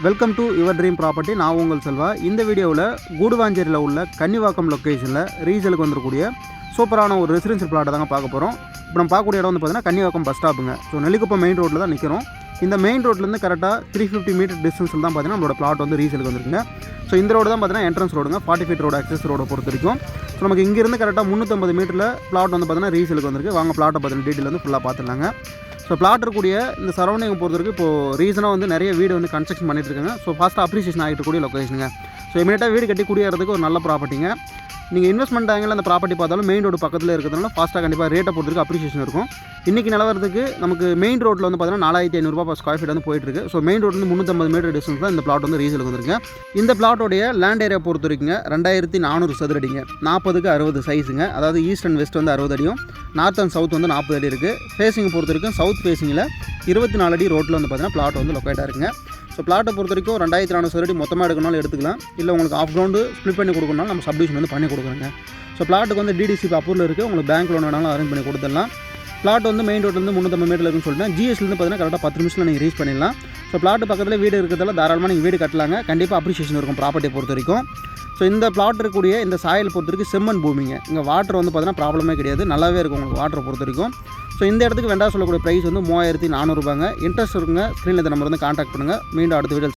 Welcome to your dream property. நான் உங்கள் செல்வா. இந்த வீடியோவில் கூடுவாஞ்சேரியில் உள்ள கன்னிவாக்கம் லொக்கேஷனில் ரீசேலுக்கு வந்துருக்கூடிய சூப்பரான ஒரு ரெசிடென்ஷியல் பிளாட்டை தாங்க பார்க்க போகிறோம். இப்போ நம்ம பார்க்கக்கூடிய இடம் வந்து பார்த்தீங்கன்னா கன்னிவாக்கம் பஸ் ஸ்டாப்புங்க. ஸோ நெல்லிக்குப்பம் மெயின் ரோட்டில் தான் நிற்கிறோம். இந்த மெயின் ரோட்லேருந்து கரெக்டாக 350 மீட்டர் டிஸ்டன்ஸில் தான் பார்த்தீங்கன்னா நம்மளோட பிளாட் வந்து ரீசேலுக்கு வந்துருக்குங்க. ஸோ இந்த ரோடு தான் பார்த்தீங்கன்னா என்ட்ரன்ஸ் ரோடுங்க, 40 ஃபீட் ரோடு அக்சஸ் ரோடை பொறுத்த வரைக்கும். ஸோ நமக்கு இங்கேருந்து கரெக்டாக 350 மீட்டரில் பிளாட் வந்து பார்த்தீங்கன்னா ரீசேலுக்கு வந்துருக்கு. வாங்க பிளாட்டை பற்றின டீட்டெயில் வந்து ஃபுல்லாக பார்த்துடலாங்க. ஸோ பிளாட் இருக்கக்கூடிய இந்த சரௌண்டிங் பொறுத்தவரைக்கும் இப்போது ரீசனாக வந்து நிறைய வீடு வந்து கன்ஸ்ட்ரக்ஷன் பண்ணிட்டு இருக்காங்க. ஸோ ஃபாஸ்ட்டாக அப்ரிசியேஷன் ஆகிட்டு கூடிய லொக்கேஷனுங்க. ஸோ இமீடியட்டாக வீடு கட்டி குடியேறதுக்கு ஒரு நல்ல ப்ராப்பர்ட்டிங்க. நீங்கள் இன்வெஸ்ட்மெண்ட் ஆங்கில் அந்த ப்ராப்பர்ட்டி பார்த்தாலும் மெயின் ரோடு பக்கத்தில் இருக்கிறதுனால ஃபாஸ்ட்டாக கண்டிப்பாக ரேட்டை பொறுத்தவரைக்கும் அப்ரிசியேஷன் இருக்கும். இன்றைக்கி நிலவரத்துக்கு நமக்கு மெயின் ரோட்டில் வந்து பார்த்தீங்கன்னா 4500 ரூபா ஸ்கொயர் ஃபீட் வந்து போயிட்டுருக்கு. ஸோ மெயின் ரோட்லேருந்து 350 மீட்டர் டிஸ்டன்ஸ் தான் இந்த பிளாட் வந்து ரீசேலுக்கு வந்துருக்கு. இந்த பிளாட்டோடைய லேண்ட் ஏரியா பொறுத்த வரைக்குங்க 2400 சதுரடிங்க, 40க்கு 60 சைஸுங்க. அதாவது ஈஸ்ட் அண்ட் வெஸ்ட் வந்து 60 அடியும், நார்த் அண்ட் சவுத் வந்து 40 அடி இருக்குது. ஃபேஸிங் பொறுத்த வரைக்கும் சவுத் ஃபேஸிங்கில் 24 அடி ரோட்டில் வந்து பார்த்தீங்கன்னா பிளாட் வந்து லொக்கேட்டாக இருக்குங்க. ஸோ பிளாட்டை பொறுத்த வரைக்கும் 2400 சதுரடி மொத்தமாக எடுக்கணும்னாலும் எடுத்துக்கலாம். இல்லை உங்களுக்கு ஆஃப் கிரவுண்டு ஸ்ப்ளிட் பண்ணி கொடுக்கணும்னாலும் நம்ம சப்டிவிஷன் வந்து பண்ணி கொடுக்குறோங்க. ஸோ பிளாட்டுக்கு வந்து டிடிசி அப்ரூவல் இருக்குது. உங்களுக்கு பேங்க் லோன் வேணாலும் அரேஞ்ச் பண்ணி கொடுத்துடலாம். பிளாட் வந்து மெயின் ரோட்லேருந்து 350 மீட்டர் இருக்குன்னு சொல்லிட்டு ஜிஎஸ்லேருந்து பார்த்தீங்கன்னா கரெக்டாக 10 நிமிஷத்தில் நீங்கள் ரீச் பண்ணிடலாம். ஸோ பிளாட்டு பக்கத்தில் வீடு இருக்கிறதால தாராளமாக நீங்கள் வீடு கட்டலாங்க. கண்டிப்பாக அப்ரிசியேஷன் இருக்கும் ப்ராப்பர்ட்டியை பொறுத்த வரைக்கும். ஸோ இந்த பிளாட் இருக்கக்கூடிய இந்த சாயில் பொறுத்த வரைக்கும் செம்மண் பூமிங்க. இங்கே வாட்டர் வந்து பார்த்தீங்கன்னா ப்ராப்ளமே கிடையாது, நல்லாவே இருக்கும் உங்களுக்கு வாட்டரை பொறுத்த வரைக்கும். ஸோ இந்த இடத்துக்கு வேண்டாம் சொல்லக்கூடிய ப்ரைஸ் வந்து 3400 ரூபாங்க. இன்ட்ரெஸ்ட் இருக்குங்க, ஸ்க்ரீனில் இந்த நம்பர் வந்து கான்டாக்ட் பண்ணுங்கள். மீண்டும் அடுத்த வீடியோ